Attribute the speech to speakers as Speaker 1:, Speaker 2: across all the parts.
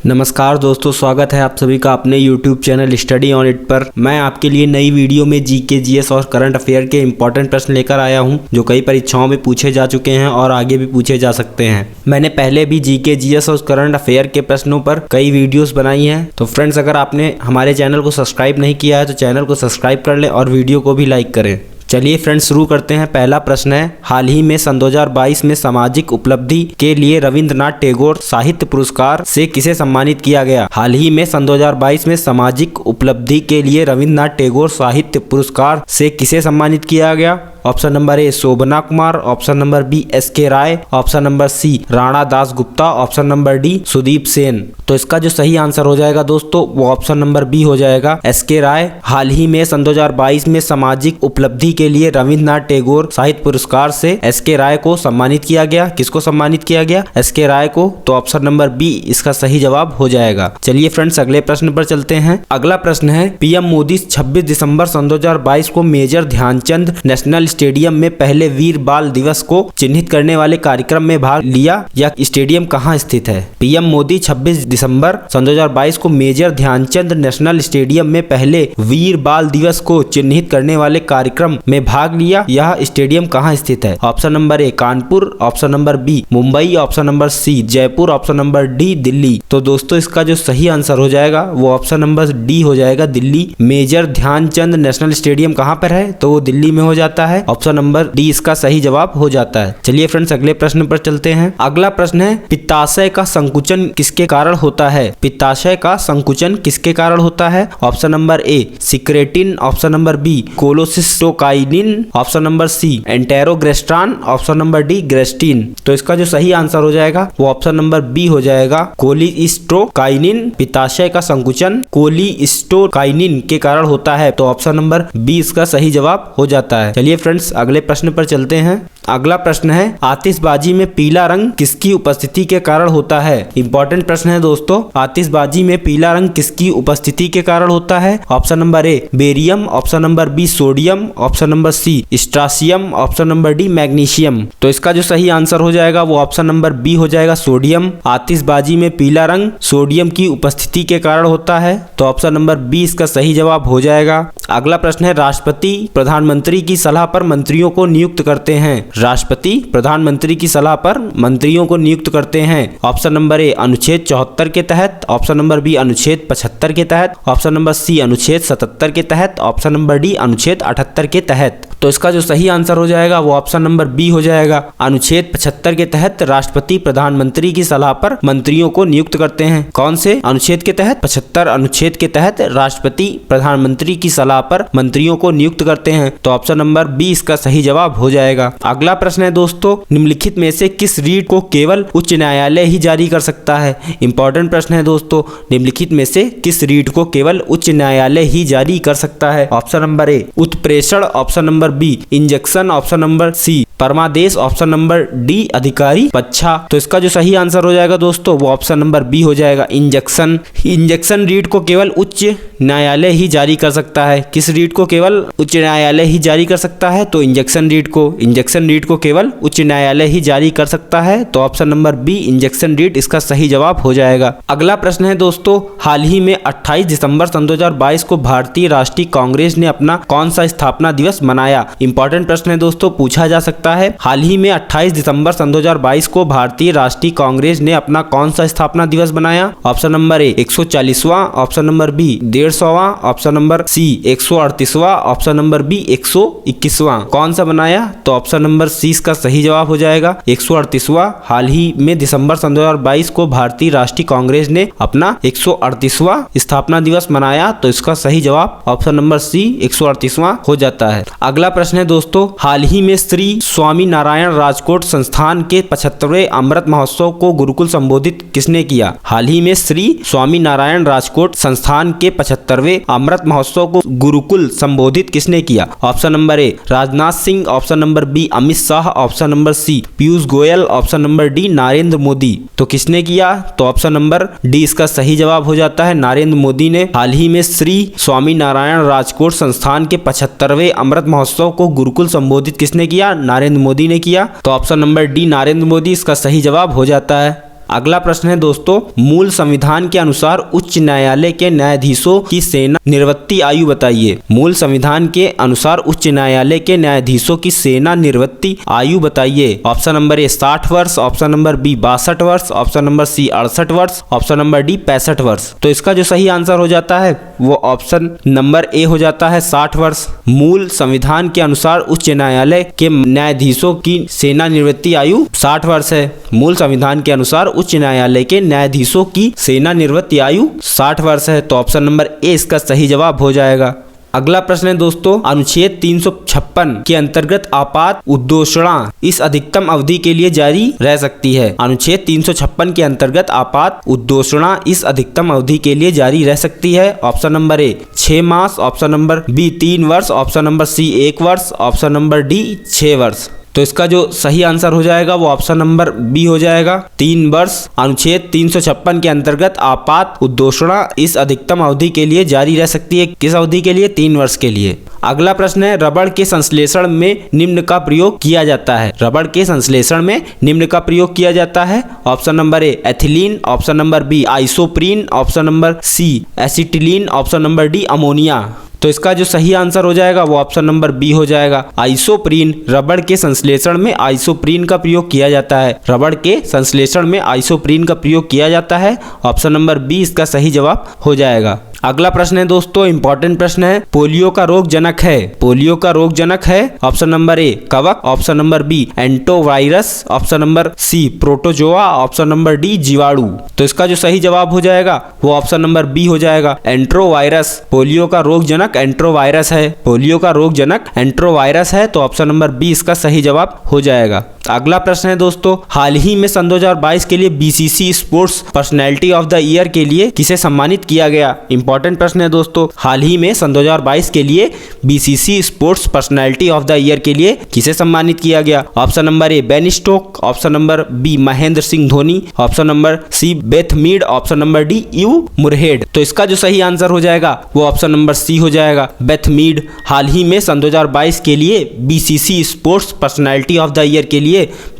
Speaker 1: नमस्कार दोस्तों, स्वागत है आप सभी का अपने YouTube channel study on it पर। मैं आपके लिए नई वीडियो में जीके, जीएस और करंट अफेयर के इंपॉर्टेंट प्रश्न लेकर आया हूं, जो कई परीक्षाओं में पूछे जा चुके हैं और आगे भी पूछे जा सकते हैं। मैंने पहले भी जीके, जीएस और करंट अफेयर के प्रश्नों पर कई वीडियोस बनाई हैं। तो फ्रेंड्स, अगर आपने हमारे चैनल को सब्सक्राइब नहीं किया है तो चैनल को सब्सक्राइब कर लें और वीडियो को भी लाइक करें। चलिए फ्रेंड्स, शुरू करते हैं। पहला प्रश्न है, हाल ही में सन 2022 में सामाजिक उपलब्धि के लिए रविंद्रनाथ टैगोर साहित्य पुरस्कार से किसे सम्मानित किया गया? हाल ही में सन 2022 में सामाजिक उपलब्धि के लिए रविंद्रनाथ टैगोर साहित्य पुरस्कार से किसे सम्मानित किया गया? Option number A Shobhana Kumar, option number B S K. Rai, option number C Rana Das Gupta, option number D Sudeep Sen. तो इसका जो सही आंसर हो जाएगा दोस्तों, वो ऑप्शन नंबर बी हो जाएगा, एस.के. राय। हाल ही में सन 2022 में सामाजिक उपलब्धि के लिए रविंद्रनाथ टैगोर साहित्य पुरस्कार से एस.के. राय को सम्मानित किया गया। किसको सम्मानित किया गया? एस.के. राय को। तो ऑप्शन नंबर बी इसका सही जवाब हो जाएगा। चलिए फ्रेंड्स, अगले प्रश्न पर चलते हैं। अगला प्रश्न है, पीएम मोदी 26 दिसंबर सन 2022 को मेजर ध्यानचंद नेशनल स्टेडियम में पहले वीर बाल दिवस को चिन्हित करने वाले कार्यक्रम में भाग लिया। यह स्टेडियम कहां स्थित है? पीएम मोदी 26 दिसंबर सन 2022 को मेजर ध्यानचंद नेशनल स्टेडियम में पहले वीर बाल दिवस को चिन्हित करने वाले कार्यक्रम में भाग लिया। यह स्टेडियम कहां स्थित है? Option number A Kanpur, option number B Mumbai, option number C Jaipur, option number D Delhi. तो दोस्तों, इसका जो सही आंसर हो जाएगा वो ऑप्शन नंबर डी हो जाएगा, Delhi. Major Dhyanchand national stadium कहां पर है? तो वो दिल्ली में हो जाता है। ऑप्शन नंबर डी इसका सही जवाब हो जाता है। चलिए फ्रेंड्स, अगले प्रश्न पर चलते हैं। अगला प्रश्न है, पित्ताशय का संकुचन किसके कारण होता है? पित्ताशय का संकुचन किसके कारण होता है? Option number A secretin, option number B cholecystokinin, option number C enterogastrone, option number D gastrin. तो इसका जो सही आंसर हो जाएगा वो ऑप्शन नंबर बी हो जाएगा, कोलिस्टोकाइनिन। पित्ताशय का संकुचन कोलिस्टोकाइनिन के कारण होता है। तो ऑप्शन नंबर बी इसका सही जवाब हो जाता है। चलिए फ्रेंड्स, अगले प्रश्न पर चलते हैं। अगला प्रश्न है, आतिशबाजी में पीला रंग किसकी उपस्थिति के कारण होता है? इंपॉर्टेंट प्रश्न है दोस्तों। आतिशबाजी में पीला रंग किसकी उपस्थिति के कारण होता है? Option number A barium, option number B sodium, option number C strontium, option number D magnesium. तो इसका जो सही आंसर हो जाएगा वो ऑप्शन नंबर बी हो जाएगा, सोडियम। आतिशबाजी में पीला रंग सोडियम की उपस्थिति के कारण होता है। तो ऑप्शन नंबर बी इसका सही जवाब हो जाएगा। अगला प्रश्न है, राष्ट्रपति प्रधानमंत्री की सलाह पर मंत्रियों को नियुक्त करते हैं। राष्ट्रपति प्रधानमंत्री की सलाह पर मंत्रियों को नियुक्त करते हैं। ऑप्शन नंबर ए अनुच्छेद 74 के तहत, ऑप्शन नंबर बी अनुच्छेद 75 के तहत, ऑप्शन नंबर सी अनुच्छेद 77 के तहत, ऑप्शन नंबर डी अनुच्छेद 78 के तहत। तो इसका जो सही आंसर हो जाएगा वो ऑप्शन नंबर बी हो जाएगा, अनुच्छेद 75 के तहत राष्ट्रपति प्रधानमंत्री की सलाह पर मंत्रियों को नियुक्त करते हैं। कौन से अनुच्छेद के तहत? 75 अनुच्छेद के तहत राष्ट्रपति प्रधानमंत्री की सलाह पर मंत्रियों को नियुक्त करते हैं। तो ऑप्शन नंबर बी इसका सही जवाब हो जाएगा। अगला प्रश्न है दोस्तों, निम्नलिखित में से किस रीट को केवल उच्च न्यायालय ही जारी कर सकता है? इंपॉर्टेंट प्रश्न है दोस्तों। निम्नलिखित में से किस रीट को केवल उच्च न्यायालय ही जारी कर सकता है? ऑप्शन नंबर ए उत्प्रेषण, option number B injection, option number C परमादेश, ऑप्शन नंबर डी अधिकारी पक्षा। तो इसका जो सही आंसर हो जाएगा दोस्तों वो ऑप्शन नंबर बी हो जाएगा, इंजेक्शन। इंजेक्शन रीट को केवल उच्च न्यायालय ही जारी कर सकता है। किस रीट को केवल उच्च न्यायालय ही जारी कर सकता है? तो इंजेक्शन रीट को। इंजेक्शन रीट को केवल उच्च न्यायालय ही जारी कर सकता है। तो ऑप्शन नंबर बी इंजेक्शन रीट इसका सही जवाब हो जाएगा। अगला प्रश्न है दोस्तों, हाल ही में 28 दिसंबर सन 2022 को भारतीय राष्ट्रीय कांग्रेस ने अपना कौन सा स्थापना दिवस मनाया? इंपॉर्टेंट प्रश्न है दोस्तों, पूछा जा सकता है। हाल ही में 28 दिसंबर सन 2022 को भारतीय राष्ट्रीय कांग्रेस ने अपना कौन सा स्थापना दिवस बनाया? ऑप्शन नंबर ए 140वां, ऑप्शन नंबर बी 150वां, ऑप्शन नंबर सी 138वां, ऑप्शन नंबर बी 121वां। कौन सा बनाया? तो ऑप्शन नंबर सी इसका सही जवाब हो जाएगा, 138वां। हाल ही में दिसंबर सन 2022 को भारतीय राष्ट्रीय कांग्रेस ने अपना 138वां स्थापना दिवस मनाया। तो इसका सही जवाब ऑप्शन नंबर सी 138वां हो जाता है। अगला प्रश्न है दोस्तों, हाल ही में श्री स्वामी नारायण राजकोट संस्थान के 75वें अमृत महोत्सव को गुरुकुल संबोधित किसने किया? हाल ही में श्री स्वामी नारायण राजकोट संस्थान के 75वें अमृत महोत्सव को गुरुकुल संबोधित किसने किया? Option number A Rajnath Singh, option number B Amit Shah, option number C Piyush Goyal, option number D Narendra Modi. तो किसने किया? तो ऑप्शन नंबर डी इसका सही जवाब हो जाता है, नरेंद्र मोदी ने। हाल ही में श्री स्वामी नारायण राजकोट संस्थान के 75वें अमृत महोत्सव को गुरुकुल संबोधित किसने किया? नरेंद्र मोदी ने किया। तो option number D Narendra Modi इसका सही जवाब हो जाता है। अगला प्रश्न है दोस्तों, मूल संविधान के अनुसार उच्च न्यायालय के न्यायाधीशों की सेना निवृत्ति आयु बताइए। मूल संविधान के अनुसार उच्च न्यायालय के न्यायाधीशों की सेना निवृत्ति आयु बताइए। ऑप्शन नंबर ए 60 वर्ष, ऑप्शन नंबर बी 62 वर्ष, ऑप्शन नंबर सी 68 वर्ष, ऑप्शन नंबर डी 65 वर्ष। तो इसका जो सही आंसर हो जाता है वो ऑप्शन नंबर ए हो जाता है 60 वर्ष। मूल संविधान के अनुसार उच्च न्यायालय के न्यायाधीशों की सेना निवृत्ति आयु 60 वर्ष है। मूल संविधान के अनुसार उच्च न्यायालय के न्यायाधीशों की सेना निवृत्ति आयु 60 वर्ष है। तो ऑप्शन नंबर ए इसका सही जवाब हो जाएगा। अगला प्रश्न है दोस्तों, अनुच्छेद 356 के अंतर्गत आपात उद्घोषणा इस अधिकतम अवधि के लिए जारी रह सकती है। अनुच्छेद 356 के अंतर्गत आपात उद्घोषणा इस अधिकतम अवधि के लिए जारी रह सकती है। ऑप्शन नंबर ए 6 मास, ऑप्शन नंबर बी 3 वर्ष, ऑप्शन नंबर सी 1 वर्ष, ऑप्शन नंबर डी 6 वर्ष। तो इसका जो सही आंसर हो जाएगा वो ऑप्शन नंबर बी हो जाएगा, 3 वर्ष। अनुच्छेद 356 के अंतर्गत आपात उद्घोषणा इस अधिकतम अवधि के लिए जारी रह सकती है। किस अवधि के लिए? 3 वर्ष के लिए। अगला प्रश्न है, रबड़ के संश्लेषण में निम्न का प्रयोग किया जाता है। रबड़ के संश्लेषण में निम्न का प्रयोग किया जाता है। Option number A ethylene, option number B isoprene, option number C acetylene, option number D ammonia. तो इसका जो सही आंसर हो जाएगा वो ऑप्शन नंबर बी हो जाएगा, आइसोप्रीन। रबड़ के संश्लेषण में आइसोप्रीन का प्रयोग किया जाता है। रबड़ के संश्लेषण में आइसोप्रीन का प्रयोग किया जाता है। ऑप्शन नंबर बी इसका सही जवाब हो जाएगा। अगला प्रश्न है दोस्तों, इंपॉर्टेंट प्रश्न है, पोलियो का रोग जनक है। पोलियो का रोग जनक है। ऑप्शन नंबर ए कवक, option number B enterovirus, option number C protozoa, option number D जीवाणु। तो इसका जो सही जवाब हो जाएगा वो ऑप्शन नंबर बी हो जाएगा, एंट्रोवायरस। पोलियो का रोग जनक एंट्रोवायरस है। पोलियो का रोग जनक एंट्रोवायरस है। तो ऑप्शन नंबर बी इसका सही जवाब हो जाएगा। अगला प्रश्न है दोस्तों, हाल ही में सन 2022 के लिए BBC sports personality of the year के लिए किसे सम्मानित किया गया। इंपॉर्टेंट प्रश्न है दोस्तों, हाल ही में सन 2022 के लिए BBC sports personality of the year के लिए किसे सम्मानित किया गया। Option number A Ben Stokes, option number B Mahendra Singh Dhoni, option number C Beth Mead, option number D यू मुरहेड। तो इसका जो सही आंसर हो जाएगा वो ऑप्शन नंबर सी हो जाएगा, बेथ मीड। हाल ही में सन 2022 के लिए BBC sports personality of the year के लिए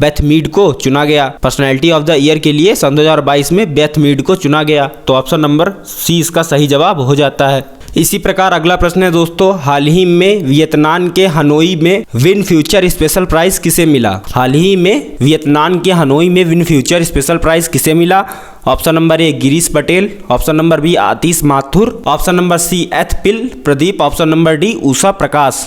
Speaker 1: बेथ मीड को चुना गया। पर्सनैलिटी ऑफ द ईयर के लिए सन 2022 में बेथ मीड को चुना गया। तो ऑप्शन नंबर सी इसका सही जवाब हो जाता है। इसी प्रकार अगला प्रश्न है दोस्तों, हाल ही में वियतनाम के हनोई में विन फ्यूचर स्पेशल प्राइज किसे मिला। हाल ही में वियतनाम के हनोई में विन फ्यूचर स्पेशल प्राइज किसे मिला। Option number A Girish Patel, option number B Atish Mathur, option number C एथपिल Pradeep, option number D Usha Prakash.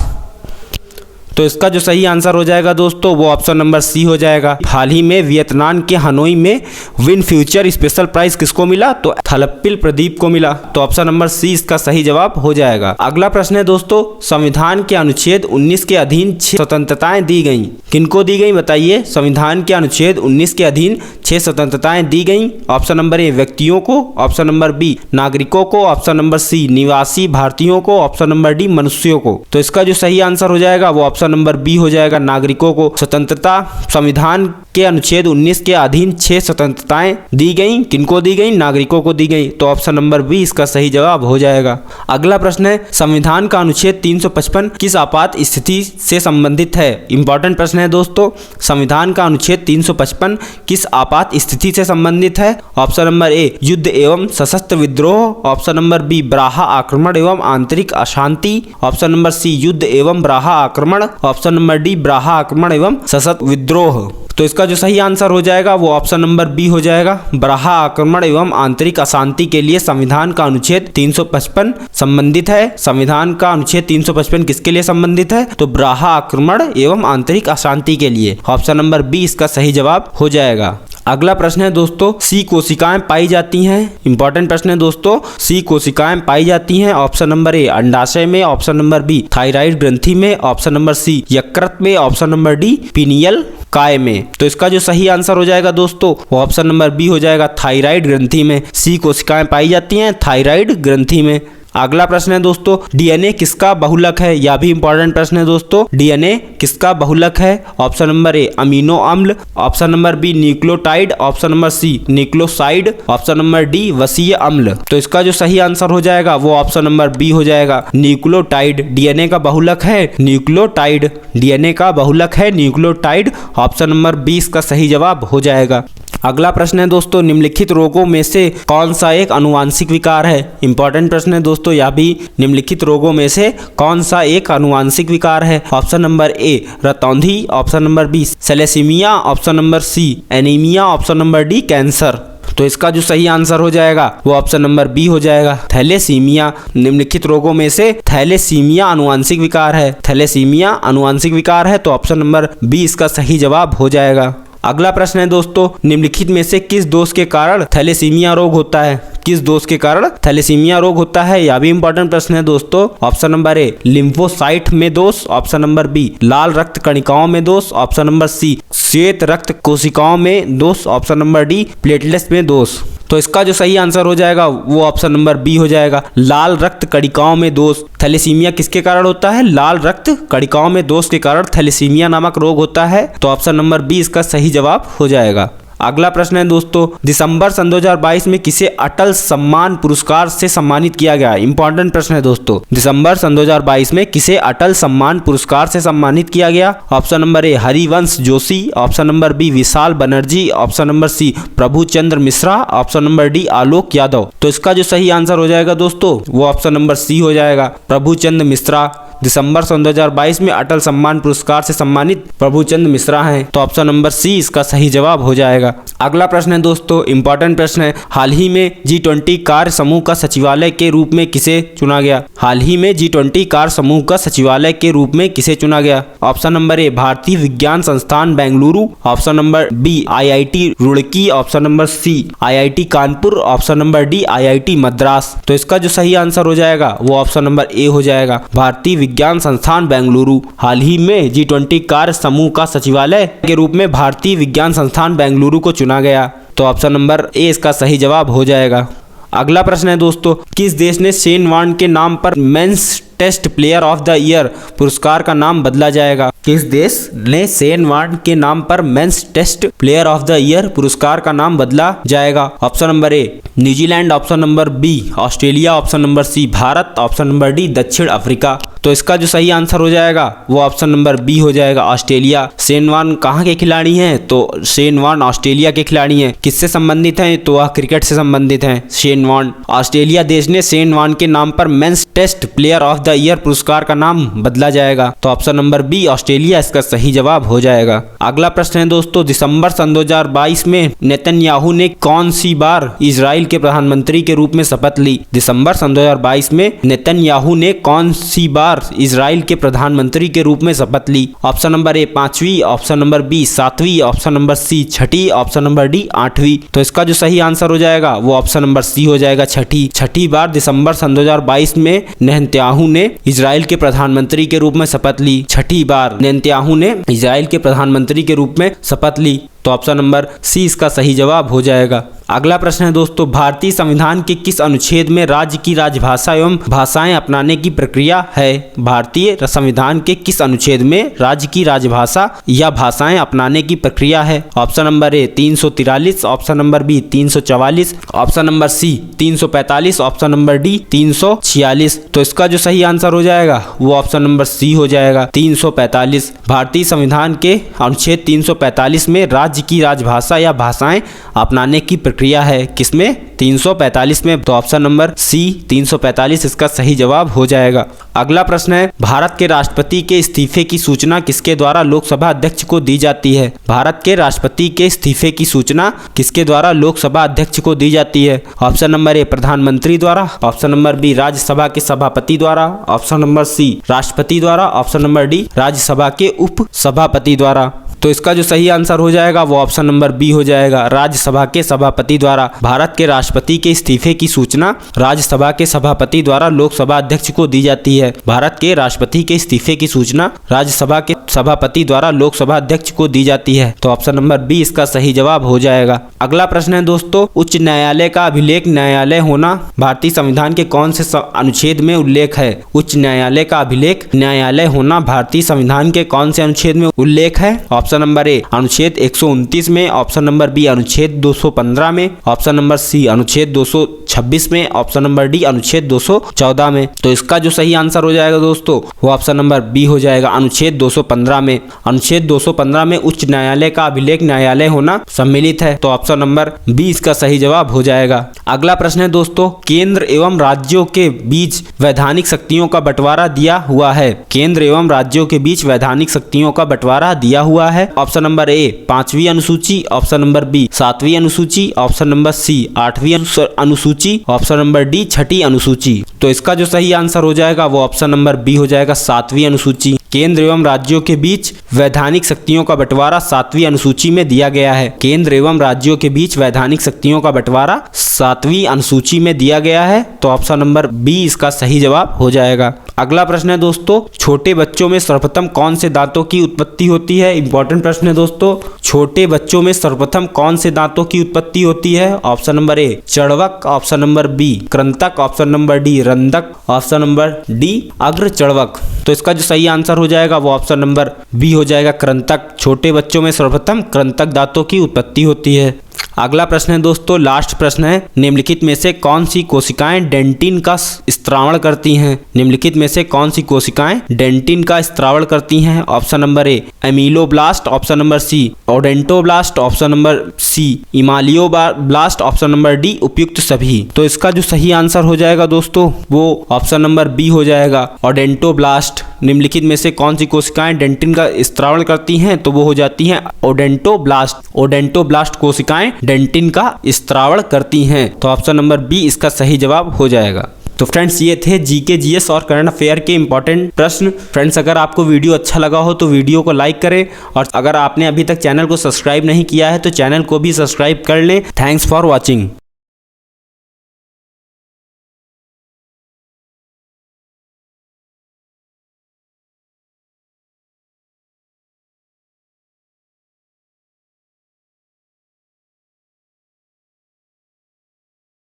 Speaker 1: तो इसका जो सही आंसर हो जाएगा दोस्तों वो ऑप्शन नंबर सी हो जाएगा। हाल ही में वियतनाम के हनोई में विन फ्यूचर स्पेशल प्राइज किसको मिला, तो थलप्पिल प्रदीप को मिला। तो ऑप्शन नंबर सी इसका सही जवाब हो जाएगा। अगला प्रश्न है दोस्तों, संविधान के अनुच्छेद 19 के अधीन 6 स्वतंत्रताएं दी गई, किनको दी गई बताइए। संविधान के अनुच्छेद 19 के अधीन 6 स्वतंत्रताएं दी गई। ऑप्शन नंबर ए व्यक्तियों को, ऑप्शन नंबर बी नागरिकों को, ऑप्शन नंबर सी निवासी भारतीयों को, ऑप्शन नंबर डी मनुष्यों को। तो इसका जो सही आंसर हो जाएगा वो ऑप्शन नंबर बी हो जाएगा, नागरिकों को स्वतंत्रता। संविधान के अनुच्छेद 19 के अधीन 6 स्वतंत्रताएं दी गई, किनको दी गई, नागरिकों को दी गई। तो ऑप्शन नंबर बी इसका सही जवाब हो जाएगा। अगला प्रश्न है, संविधान का अनुच्छेद 355 किस आपात स्थिति से संबंधित है। इंपॉर्टेंट प्रश्न है दोस्तों, संविधान का अनुच्छेद 355 किस आपात स्थिति से संबंधित है। ऑप्शन नंबर ए युद्ध एवं सशस्त्र विद्रोह, ऑप्शन नंबर बी ब्राहा आक्रमण एवं आंतरिक अशांति, ऑप्शन नंबर सी युद्ध एवं ब्राहा आक्रमण, ऑप्शन नंबर डी ब्राहा आक्रमण एवं सशस्त्र विद्रोह। तो इसका जो सही आंसर हो जाएगा वो ऑप्शन नंबर बी हो जाएगा, ब्राहा आक्रमण एवं आंतरिक अशांति के लिए संविधान का अनुच्छेद 355 संबंधित है। संविधान का अनुच्छेद 355 किसके लिए संबंधित है, तो ब्राहा आक्रमण एवं आंतरिक अशांति के लिए। ऑप्शन नंबर बी इसका सही जवाब हो जाएगा। अगला प्रश्न है दोस्तों, सी कोशिकाएं पाई जाती हैं। इंपॉर्टेंट प्रश्न है दोस्तों, सी कोशिकाएं पाई जाती हैं। ऑप्शन नंबर ए अंडाशय में, ऑप्शन नंबर बी थायराइड ग्रंथि में, ऑप्शन नंबर सी यकृत में, ऑप्शन नंबर डी पीनियल काय में। तो इसका जो सही आंसर हो जाएगा दोस्तों वो ऑप्शन नंबर बी हो जाएगा, थायराइड ग्रंथि में सी कोशिकाएं पाई जाती हैं, थायराइड ग्रंथि में। अगला प्रश्न है दोस्तों, डीएनए किसका बहुलक है। यह भी इंपॉर्टेंट प्रश्न है दोस्तों, डीएनए किसका बहुलक है। ऑप्शन नंबर ए अमीनो अम्ल, option number B nucleotide, option number C nucleoside, option number D वसीय अम्ल। तो इसका जो सही आंसर हो जाएगा वो ऑप्शन नंबर बी हो जाएगा, न्यूक्लियोटाइड। डीएनए का बहुलक है न्यूक्लियोटाइड, डीएनए का बहुलक है न्यूक्लियोटाइड। ऑप्शन नंबर 20 का सही जवाब हो जाएगा। अगला प्रश्न है दोस्तों, निम्नलिखित रोगों में से कौन सा एक आनुवांशिक विकार है। इंपॉर्टेंट प्रश्न है दोस्तों, यह भी निम्नलिखित रोगों में से कौन सा एक आनुवांशिक विकार है। ऑप्शन नंबर ए रतौंधी, option number B thalassemia, option number C anaemia, option number D cancer. तो इसका जो सही आंसर हो जाएगा वो ऑप्शन नंबर बी हो जाएगा, थैलेसीमिया। निम्नलिखित रोगों में से थैलेसीमिया आनुवांशिक विकार है। थैलेसीमिया आनुवांशिक विकार है तो ऑप्शन नंबर बी इसका सही जवाब हो जाएगा। अगला प्रश्न है दोस्तों, निम्नलिखित में से किस दोष के कारण थैलेसीमिया रोग होता है। किस दोष के कारण थैलेसीमिया रोग होता है, यह भी इंपॉर्टेंट प्रश्न है दोस्तों। ऑप्शन नंबर ए लिम्फोसाइट में दोष, ऑप्शन नंबर बी लाल रक्त कणिकाओं में दोष, ऑप्शन नंबर सी श्वेत रक्त कोशिकाओं में दोष, ऑप्शन नंबर डी प्लेटलेट्स में दोष। तो इसका जो सही आंसर हो जाएगा वो ऑप्शन नंबर बी हो जाएगा, लाल रक्त कणिकाओं में दोष। थैलेसीमिया किसके कारण होता है, लाल रक्त कणिकाओं में दोष के कारण थैलेसीमिया नामक रोग होता है। तो ऑप्शन नंबर बी इसका सही जवाब हो जाएगा। अगला प्रश्न है दोस्तों, दिसंबर सन 2022 में किसे अटल सम्मान पुरस्कार से सम्मानित किया गया। इंपॉर्टेंट प्रश्न है दोस्तों, दिसंबर सन 2022 में किसे अटल सम्मान पुरस्कार से सम्मानित किया गया। Option number A Harivansh Joshi, option number B Vishal Banerjee, option number C Prabhuchandra Mishra, option number D Alok Yadav. तो इसका जो सही आंसर हो जाएगा दोस्तों वो ऑप्शन नंबर सी हो जाएगा, प्रभुचंद्र मिश्रा। दिसंबर सन 2022 में अटल सम्मान पुरस्कार से सम्मानित प्रभुचंद्र मिश्रा हैं। तो ऑप्शन नंबर सी इसका सही जवाब हो जाएगा। अगला प्रश्न है दोस्तों, इंपॉर्टेंट प्रश्न है, हाल ही में G20 कार्य समूह का सचिवालय के रूप में किसे चुना गया। हाल ही में G20 कार्य समूह का सचिवालय के रूप में किसे चुना गया। ऑप्शन नंबर ए Bharatiya Vigyan Sansthan Bengaluru, option number B IIT Roorkee, option number C IIT Kanpur, option number D IIT Madras. तो इसका जो सही आंसर हो जाएगा वो ऑप्शन नंबर ए हो जाएगा, भारतीय विज्ञान संस्थान बेंगलुरु। हाल ही में G20 कार्य समूह का सचिवालय के रूप में भारतीय विज्ञान संस्थान बेंगलुरु को चुना गया। तो ऑप्शन नंबर ए इसका सही जवाब हो जाएगा। अगला प्रश्न है दोस्तों, किस देश ने शेन वॉर्न के नाम पर men's test player of the year पुरस्कार का नाम बदला जाएगा। किस देश ने शेन वॉर्न के नाम पर men's test player of the year पुरस्कार का नाम बदला जाएगा। Option number A New Zealand, option number B Australia, option number C Bharat, option number D दक्षिण अफ्रीका। तो इसका जो सही आंसर हो जाएगा वो ऑप्शन नंबर बी हो जाएगा, ऑस्ट्रेलिया। शेन वॉर्न कहाँ के खिलाड़ी हैं, तो शेन वॉर्न ऑस्ट्रेलिया के खिलाड़ी हैं। किससे संबंधित हैं, तो वह क्रिकेट से संबंधित हैं। शेन वॉर्न, ऑस्ट्रेलिया देश ने शेन वॉर्न के नाम पर men's test player of the year पुरस्कार का नाम बदला जाएगा। तो ऑप्शन नंबर बी ऑस्ट्रेलिया इसका सही जवाब हो जाएगा। अगला प्रश्न है दोस्तों, दिसंबर सन 2022 में नेतन्याहू ने कौन सी बार इजराइल के प्रधानमंत्री के रूप में शपथ ली। दिसंबर सन 2022 में नेतन्याहू ने कौन सी बार इजराइल के प्रधानमंत्री के रूप में शपथ ली। ऑप्शन नंबर ए 5वीं, ऑप्शन नंबर बी 7वीं, ऑप्शन नंबर सी 6ठी, ऑप्शन नंबर डी 8वीं। तो इसका जो सही आंसर हो जाएगा वो ऑप्शन नंबर सी हो जाएगा, छठी बार दिसंबर सन 2022 में नेतन्याहू ने इजराइल के प्रधानमंत्री के रूप में शपथ ली। छठी बार नेतन्याहू ने इजराइल के प्रधानमंत्री के रूप में शपथ ली। तो ऑप्शन नंबर सी इसका सही जवाब हो जाएगा। अगला प्रश्न है दोस्तों, भारतीय संविधान के किस अनुच्छेद में राज्य की राजभाषा एवं भाषाएं अपनाने की प्रक्रिया है। भारतीय संविधान के किस अनुच्छेद में राज्य की राजभाषा या भाषाएं अपनाने की प्रक्रिया है। Option number A 343, option number B 344, option number C 345, option number D 346। तो इसका जो सही आंसर हो जाएगा वो ऑप्शन नंबर सी हो जाएगा, 345। भारतीय संविधान के अनुच्छेद 345 में राज्य की राजभाषा या भाषाएं अपनाने की प्रक्रिया है। किसमें, 345 में। तो ऑप्शन नंबर सी 345 इसका सही जवाब हो जाएगा। अगला प्रश्न है, भारत के राष्ट्रपति के इस्तीफे की सूचना किसके द्वारा लोकसभा अध्यक्ष को दी जाती है। भारत के राष्ट्रपति के इस्तीफे की सूचना किसके द्वारा लोकसभा अध्यक्ष को दी जाती है। ऑप्शन नंबर ए प्रधानमंत्री द्वारा, ऑप्शन नंबर बी राज्यसभा के सभापति द्वारा, ऑप्शन नंबर सी राष्ट्रपति द्वारा, ऑप्शन नंबर डी राज्यसभा के उप सभापति द्वारा। तो इसका जो सही आंसर हो जाएगा वो ऑप्शन नंबर बी हो जाएगा, राज्यसभा के सभापति द्वारा। भारत के राष्ट्रपति के इस्तीफे की सूचना राज्यसभा के सभापति द्वारा लोकसभा अध्यक्ष को दी जाती है। भारत के राष्ट्रपति के इस्तीफे की सूचना राज्यसभा के सभापति द्वारा लोकसभा अध्यक्ष को दी जाती है। तो ऑप्शन नंबर बी इसका सही जवाब हो जाएगा। अगला प्रश्न है दोस्तों, उच्च न्यायालय का अभिलेख न्यायालय होना भारतीय संविधान के कौन से अनुच्छेद में उल्लेख है। उच्च न्यायालय का अभिलेख न्यायालय होना भारतीय संविधान के कौन से अनुच्छेद में उल्लेख है। ऑप्शन ऑप्शन नंबर ए अनुच्छेद 129 में, ऑप्शन नंबर बी अनुच्छेद 215 में, ऑप्शन नंबर सी अनुच्छेद 226 में, ऑप्शन नंबर डी अनुच्छेद 214 में। तो इसका जो सही आंसर हो जाएगा दोस्तों वो ऑप्शन नंबर बी हो जाएगा, अनुच्छेद 215 में। अनुच्छेद 215 में उच्च न्यायालय का अभिलेख न्यायालय होना सम्मिलित है, तो ऑप्शन नंबर बी इसका सही जवाब हो जाएगा। अगला प्रश्न है दोस्तों, केंद्र एवं राज्यों के बीच वैधानिक शक्तियों का बंटवारा दिया हुआ है। केंद्र एवं राज्यों के बीच वैधानिक शक्तियों का बंटवारा दिया हुआ है। ऑप्शन नंबर ए 5वीं अनुसूची, ऑप्शन नंबर बी 7वीं अनुसूची, ऑप्शन नंबर सी 8वीं अनुसूची, ऑप्शन नंबर डी 6ठी अनुसूची। तो इसका जो सही आंसर हो जाएगा वो ऑप्शन नंबर बी हो जाएगा, 7वीं अनुसूची। केंद्र एवं राज्यों के बीच वैधानिक शक्तियों का बंटवारा 7वीं अनुसूची में दिया गया है। केंद्र एवं राज्यों के बीच वैधानिक शक्तियों का बंटवारा 7वीं अनुसूची में दिया गया है, तो ऑप्शन नंबर बी इसका सही जवाब हो जाएगा। अगला प्रश्न है दोस्तों, छोटे बच्चों में सर्वप्रथम कौन से दांतों की उत्पत्ति होती है? इंपॉर्टेंट प्रश्न है दोस्तों, छोटे बच्चों में सर्वप्रथम कौन से दांतों की उत्पत्ति होती है? ऑप्शन नंबर ए चड़वक, ऑप्शन नंबर बी कृंतक, ऑप्शन नंबर डी रंदक, ऑप्शन नंबर डी अग्र चड़वक। तो इसका जो सही आंसर हो जाएगा वो ऑप्शन नंबर बी हो जाएगा, कृंतक। छोटे बच्चों में सर्वप्रथम कृंतक दांतों की उत्पत्ति होती है। अगला प्रश्न है दोस्तों, लास्ट प्रश्न है, निम्नलिखित में से कौन सी कोशिकाएं डेंटिन का स्त्रावण करती हैं? निम्नलिखित में से कौन सी कोशिकाएं डेंटिन का स्त्रावण करती हैं? Option number A ameloblast, option number C odontoblast, option number C ameloblast, option number D उपयुक्त सभी। तो इसका जो सही आंसर हो जाएगा दोस्तों वो ऑप्शन नंबर बी हो जाएगा, ओडेंटोब्लास्ट। निम्नलिखित में से कौन सी कोशिकाएं डेंटिन का स्त्रावण करती हैं? तो वो हो जाती हैं ओडेंटोब्लास्ट। ओडेंटोब्लास्ट कोशिकाएं डेंटिन का स्त्रावण करती हैं, तो ऑप्शन नंबर बी इसका सही जवाब हो जाएगा। तो फ्रेंड्स ये थे जीके जीएस और करंट अफेयर के इंपॉर्टेंट प्रश्न। फ्रेंड्स अगर आपको वीडियो अच्छा लगा हो तो वीडियो को लाइक करें, और अगर आपने अभी तक चैनल को सब्सक्राइब नहीं किया है तो चैनल को भी सब्सक्राइब कर लें। Thanks for watching.